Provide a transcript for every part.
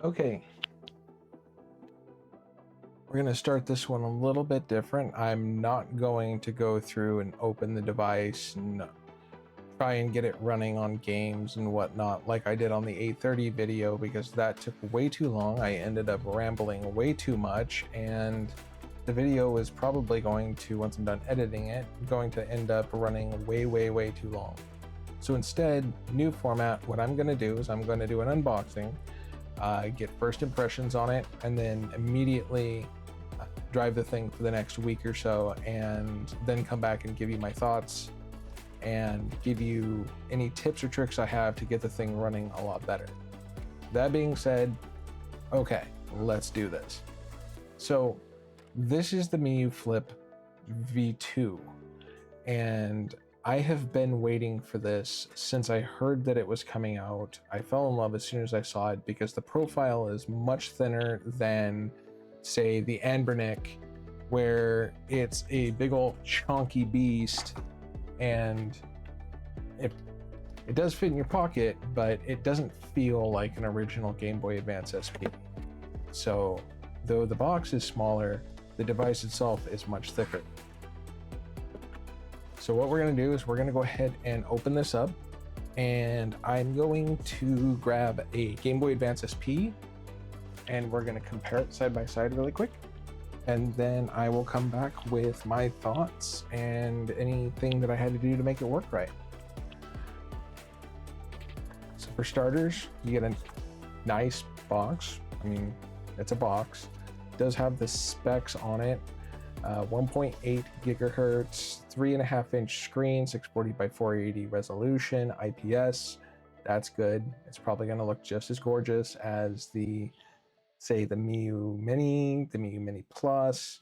Okay. We're going to start this one a little bit different. I'm not going to go through and open the device and try and get it running on games and whatnot like I did on the 830 video, because that took way too long. I ended up rambling way too much, and the video is probably going to, once I'm done editing it, going to end up running way too long. So instead, new format, what I'm going to do is I'm going to do an unboxing, get first impressions on it, and then immediately drive the thing for the next week or so, and then come back and give you my thoughts and give you any tips or tricks I have to get the thing running a lot better. That being said, okay, let's do this. So this is the Miyoo Flip V2, and I have been waiting for this since I heard that it was coming out. I fell in love as soon as I saw it because the profile is much thinner than, say, the Anbernic, where it's a big old chunky beast, and it does fit in your pocket, but it doesn't feel like an original Game Boy Advance SP. So though the box is smaller, the device itself is much thicker. So what we're going to do is we're going to go ahead and open this up, and I'm going to grab a Game Boy Advance SP, and we're going to compare it side by side really quick, and then I will come back with my thoughts and anything that I had to do to make it work right. So for starters, you get a nice box. I mean, it's a box. It does have the specs on it. 1.8 gigahertz, 3.5-inch screen, 640 by 480 resolution, IPS. That's good. It's probably going to look just as gorgeous as the, say, the Miyoo Mini, the Miyoo Mini Plus,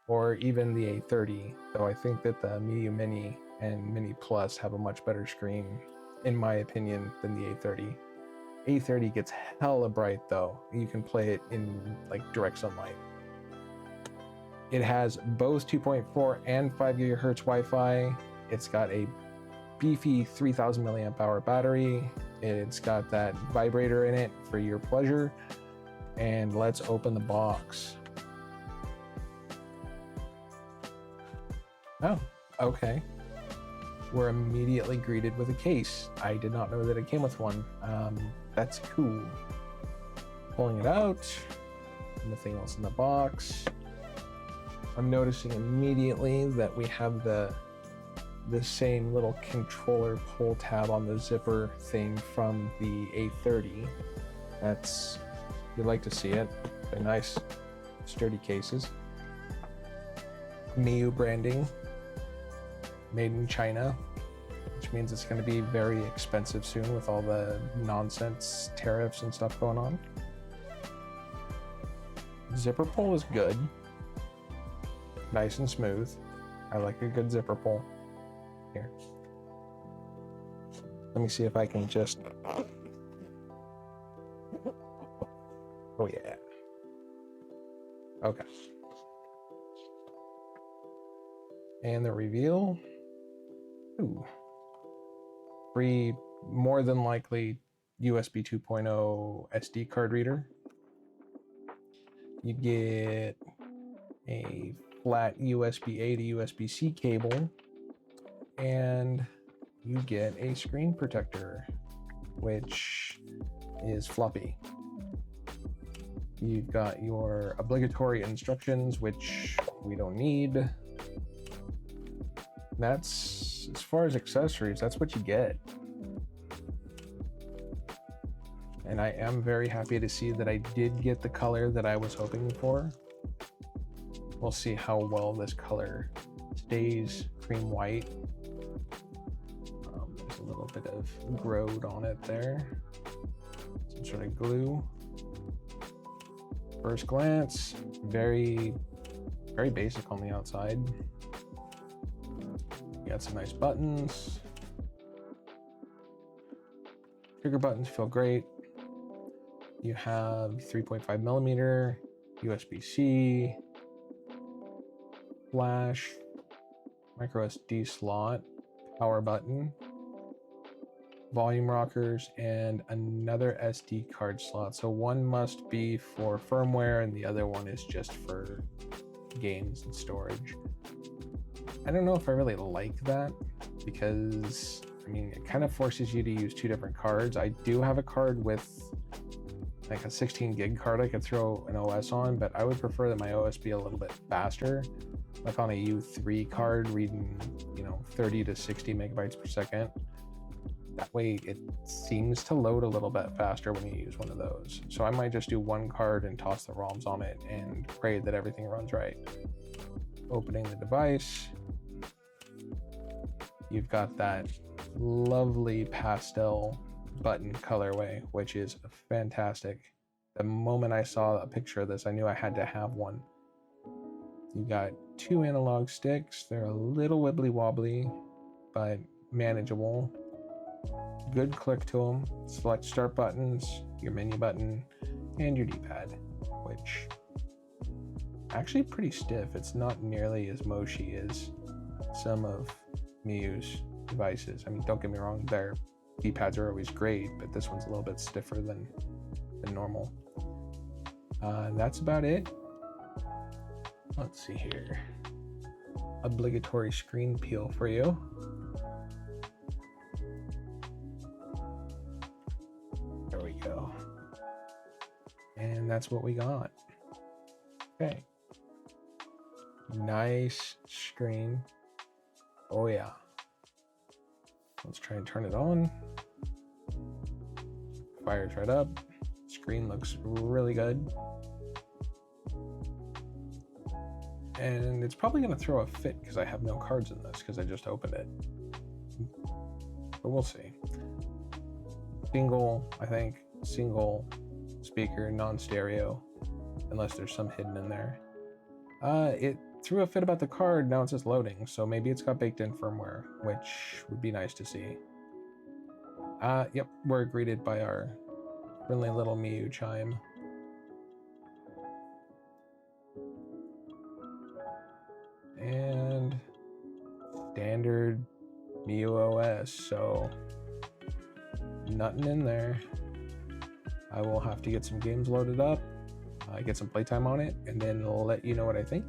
or even the 830. Though I think that the Miyoo Mini and Mini Plus have a much better screen, in my opinion, than the 830. 830 gets hella bright though. You can play it in like direct sunlight. It has both 2.4 and 5 gigahertz Wi-Fi. It's got a beefy 3000 milliamp hour battery. It's got that vibrator in it for your pleasure. And let's open the box. Oh, okay. We're immediately greeted with a case. I did not know that it came with one. That's cool. Pulling it out, nothing else in the box. I'm noticing immediately that we have the same little controller pull tab on the zipper thing from the 830. That's, you'd like to see it. They're nice, sturdy cases. Miyoo branding, made in China, which means it's going to be very expensive soon with all the nonsense tariffs and stuff going on. Zipper pull is good. Nice and smooth. I like a good zipper pull. Here. Let me see if I can just... Oh yeah. Okay. And the reveal. Ooh. Free, more than likely, USB 2.0 SD card reader. You get a flat USB-A to USB-C cable, and you get a screen protector, which is floppy. You've got your obligatory instructions, which we don't need. That's, as far as accessories, that's what you get. And I am very happy to see that I did get the color that I was hoping for. We'll see how well this color stays cream white. There's a little bit of growed on it there. Some sort of glue. First glance, very basic on the outside. You got some nice buttons. Trigger buttons feel great. You have 3.5 millimeter USB-C, flash, micro SD slot, power button. volume rockers, and another SD card slot. So one must be for firmware and the other one is just for games and storage. I don't know if I really like that because, I mean, it kind of forces you to use two different cards. I do have a card with like a 16 gig card I could throw an OS on, but I would prefer that my OS be a little bit faster, like on a U3 card reading, 30 to 60 megabytes per second. That way it seems to load a little bit faster when you use one of those. So I might just do one card and toss the ROMs on it and pray that everything runs right. Opening the device. You've got that lovely pastel button colorway, which is fantastic. The moment I saw a picture of this, I knew I had to have one. You got two analog sticks. They're a little wibbly wobbly, but manageable. Good click to them. Select start buttons, your menu button, and your D-pad, which actually pretty stiff. It's not nearly as moushy as some of Miyoo's devices. I mean, don't get me wrong, their D-pads are always great, but this one's a little bit stiffer than normal. That's about it. Let's see here. Obligatory screen peel for you. There we go. And that's what we got. Okay. Nice screen. Oh yeah. Let's try and turn it on. Fires right up. Screen looks really good. And it's probably going to throw a fit because I have no cards in this because I just opened it. But we'll see. Single speaker, non-stereo, unless there's some hidden in there. It threw a fit about the card. Now it's just loading, so maybe it's got baked in firmware, which would be nice to see. Yep, we're greeted by our friendly little Miyoo chime. And standard Miyoo OS, so nothing in there. I will have to get some games loaded up, get some playtime on it, and then I'll let you know what I think.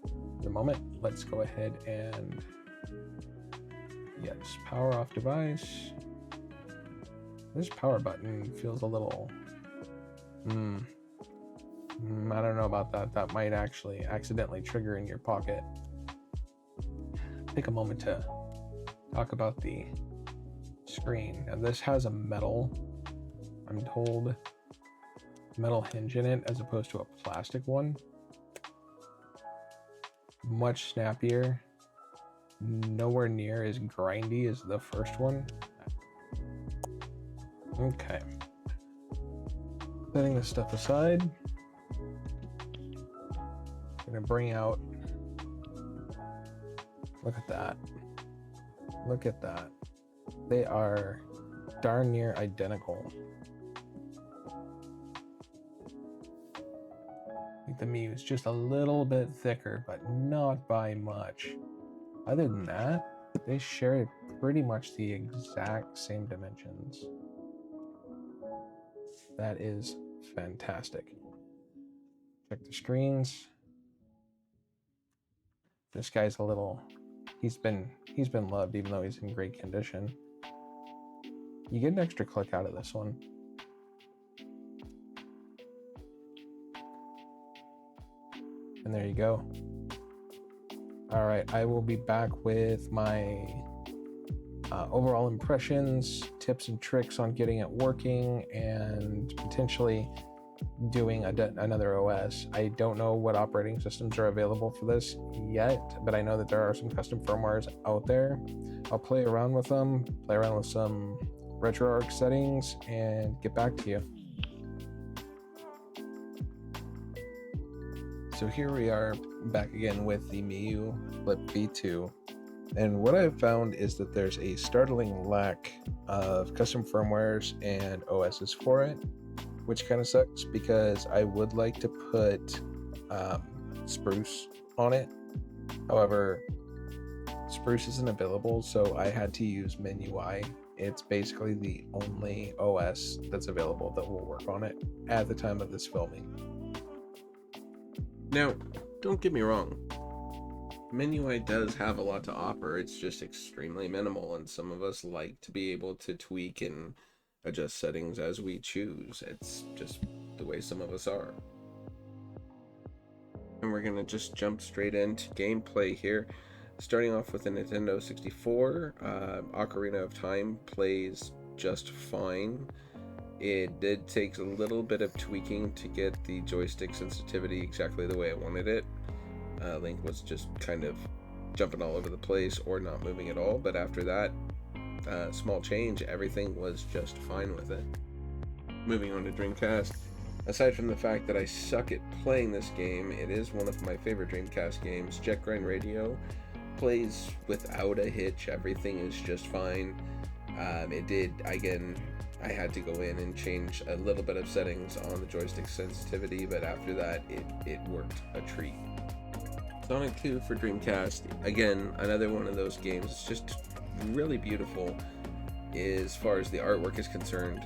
For the moment, let's go ahead and yes, power off device. This power button feels a little, I don't know about that. That might actually accidentally trigger in your pocket. Take a moment to talk about the screen. Now this has a metal, I'm told, metal hinge in it as opposed to a plastic one. Much snappier. Nowhere near as grindy as the first one. Okay. Setting this stuff aside. Gonna bring out, look at that. Look at that. They are darn near identical. I think the Miyoo is just a little bit thicker, but not by much. Other than that, they share pretty much the exact same dimensions. That is fantastic. Check the screens. This guy's a little, he's been loved even though he's in great condition. You get an extra click out of this one. And there you go. All right, I will be back with my overall impressions, tips and tricks on getting it working, and potentially doing another OS. I don't know what operating systems are available for this yet, but I know that there are some custom firmwares out there. I'll play around with them, play around with some RetroArch settings, and get back to you. So here we are back again with the Miyoo Flip V2. And what I've found is that there's a startling lack of custom firmwares and OSs for it, which kind of sucks because I would like to put Spruce on it. However, Spruce isn't available, so I had to use MIUI It's basically the only OS that's available that will work on it at the time of this filming. Now, don't get me wrong, MIUI does have a lot to offer. It's just extremely minimal, and some of us like to be able to tweak and adjust settings as we choose. It's just the way some of us are. And we're gonna just jump straight into gameplay here. Starting off with the Nintendo 64, Ocarina of Time plays just fine. It did take a little bit of tweaking to get the joystick sensitivity exactly the way I wanted it. Link was just kind of jumping all over the place or not moving at all, but after that small change, everything was just fine with it. Moving on to Dreamcast. Aside from the fact that I suck at playing this game, it is one of my favorite Dreamcast games. Jet Grind Radio plays without a hitch. Everything is just fine. It did, again, I had to go in and change a little bit of settings on the joystick sensitivity, but after that, it worked a treat. Sonic 2 for Dreamcast, again, another one of those games. It's just really beautiful as far as the artwork is concerned.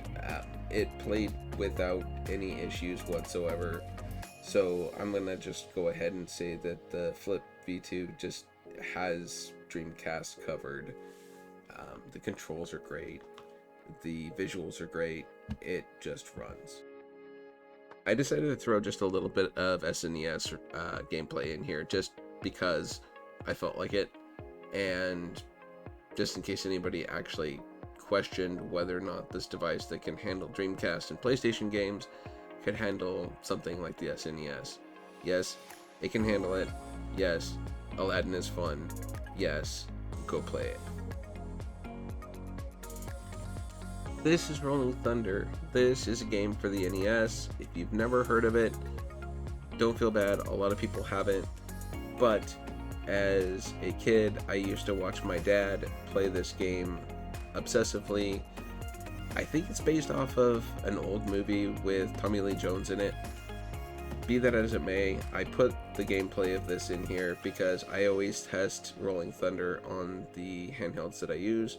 It played without any issues whatsoever, so I'm gonna just go ahead and say that the Flip V2 just has Dreamcast covered. The controls are great, the visuals are great, it just runs. I decided to throw just a little bit of SNES gameplay in here just because I felt like it, and just in case anybody actually questioned whether or not this device that can handle Dreamcast and PlayStation games could handle something like the SNES. Yes, it can handle it. Yes, Aladdin is fun. Yes, go play it. This is Rolling Thunder. This is a game for the NES. If you've never heard of it, don't feel bad. A lot of people haven't. But as a kid, I used to watch my dad play this game obsessively. I think it's based off of an old movie with Tommy Lee Jones in it. Be that as it may, I put the gameplay of this in here because I always test Rolling Thunder on the handhelds that I use,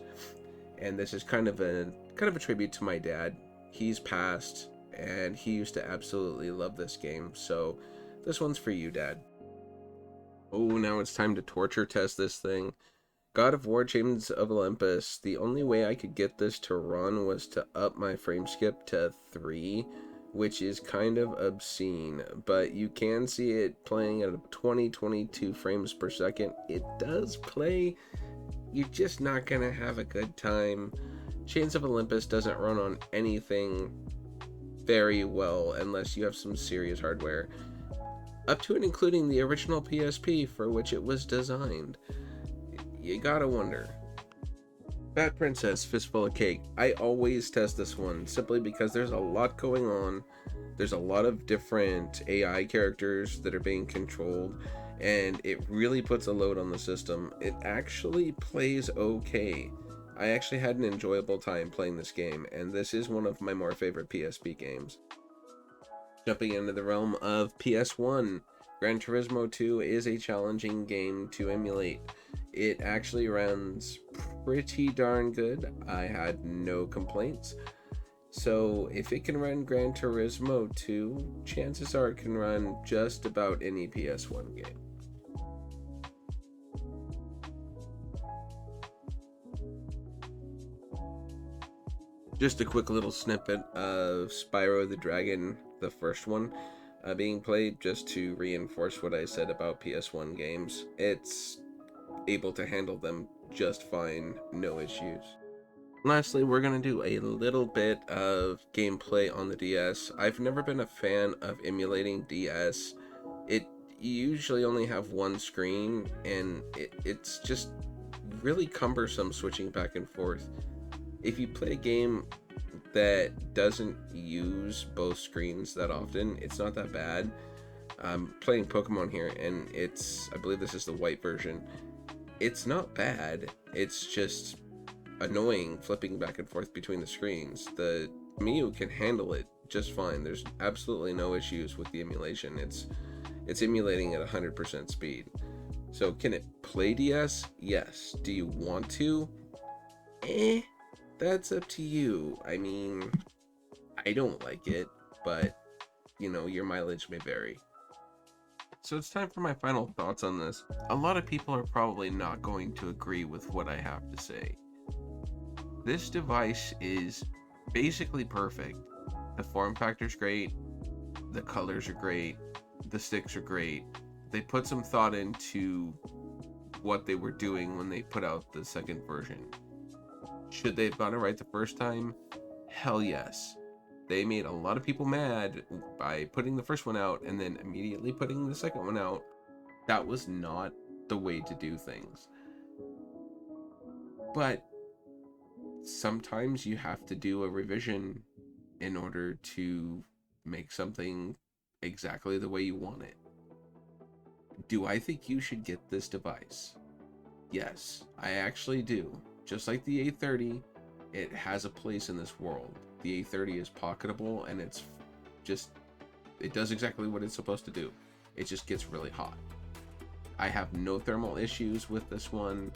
and this is kind of a tribute to my dad. He's passed, and he used to absolutely love this game, so this one's for you, Dad. Oh, now it's time to torture test this thing. God of War Chains of Olympus, the only way I could get this to run was to up my frame skip to 3, which is kind of obscene, but you can see it playing at 22 frames per second. It does play, you're just not gonna have a good time. Chains of Olympus doesn't run on anything very well unless you have some serious hardware, up to and including the original PSP for which it was designed. You gotta wonder. Fat Princess, Fistful of Cake. I always test this one simply because there's a lot going on. There's a lot of different AI characters that are being controlled, and it really puts a load on the system. It actually plays okay. I actually had an enjoyable time playing this game, and this is one of my more favorite PSP games. Jumping into the realm of PS1, Gran Turismo 2 is a challenging game to emulate. It actually runs pretty darn good. I had no complaints. So if it can run Gran Turismo 2, chances are it can run just about any PS1 game. Just a quick little snippet of Spyro the Dragon, the first one, being played, just to reinforce what I said about PS1 games. It's able to handle them just fine, no issues. Lastly, we're going to do a little bit of gameplay on the DS. I've never been a fan of emulating DS. You usually only have one screen, and it's just really cumbersome switching back and forth. If you play a game that doesn't use both screens that often, it's not that bad. I'm playing Pokemon here, and I believe this is the white version. It's not bad, it's just annoying flipping back and forth between the screens. The Miyoo can handle it just fine. There's absolutely no issues with the emulation. It's emulating at 100% speed. So can it play DS? Yes. Do you want to? that's up to you. I mean, I don't like it, but you know, your mileage may vary. So it's time for my final thoughts on this. A lot of people are probably not going to agree with what I have to say. This device is basically perfect. The form factor's great, the colors are great, the sticks are great. They put some thought into what they were doing when they put out the second version. Should they have gotten it right the first time? Hell yes. They made a lot of people mad by putting the first one out and then immediately putting the second one out. That was not the way to do things. But sometimes you have to do a revision in order to make something exactly the way you want it. Do I think you should get this device? Yes, I actually do. Just like the A30, it has a place in this world. The A30 is pocketable and it does exactly what it's supposed to do. It just gets really hot. I have no thermal issues with this one.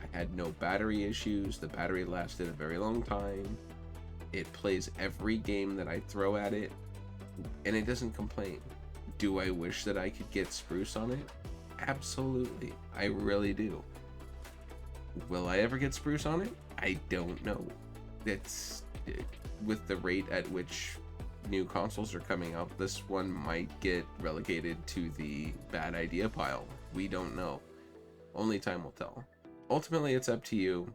I had no battery issues. The battery lasted a very long time. It plays every game that I throw at it, and it doesn't complain. Do I wish that I could get spruce on it? Absolutely. I really do. Will I ever get spruce on it? I don't know. It's with the rate at which new consoles are coming out, this one might get relegated to the bad idea pile. We don't know. Only time will tell. Ultimately, it's up to you.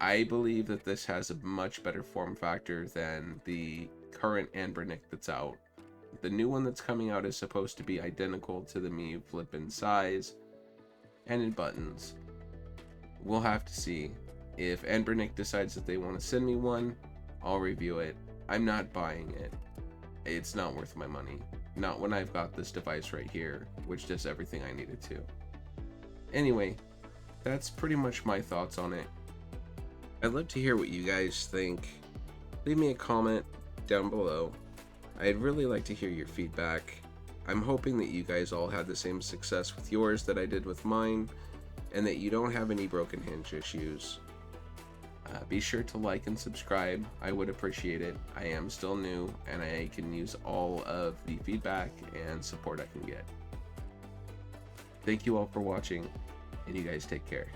I believe that this has a much better form factor than the current Anbernic that's out. The new one that's coming out is supposed to be identical to the Miyoo Flip in size and in buttons. We'll have to see. If Anbernic decides that they want to send me one, I'll review it. I'm not buying it. It's not worth my money. Not when I've got this device right here, which does everything I need it to. Anyway, that's pretty much my thoughts on it. I'd love to hear what you guys think. Leave me a comment down below. I'd really like to hear your feedback. I'm hoping that you guys all had the same success with yours that I did with mine, and that you don't have any broken hinge issues. Be sure to like and subscribe. I would appreciate it. I am still new, and I can use all of the feedback and support I can get. Thank you all for watching, and you guys take care.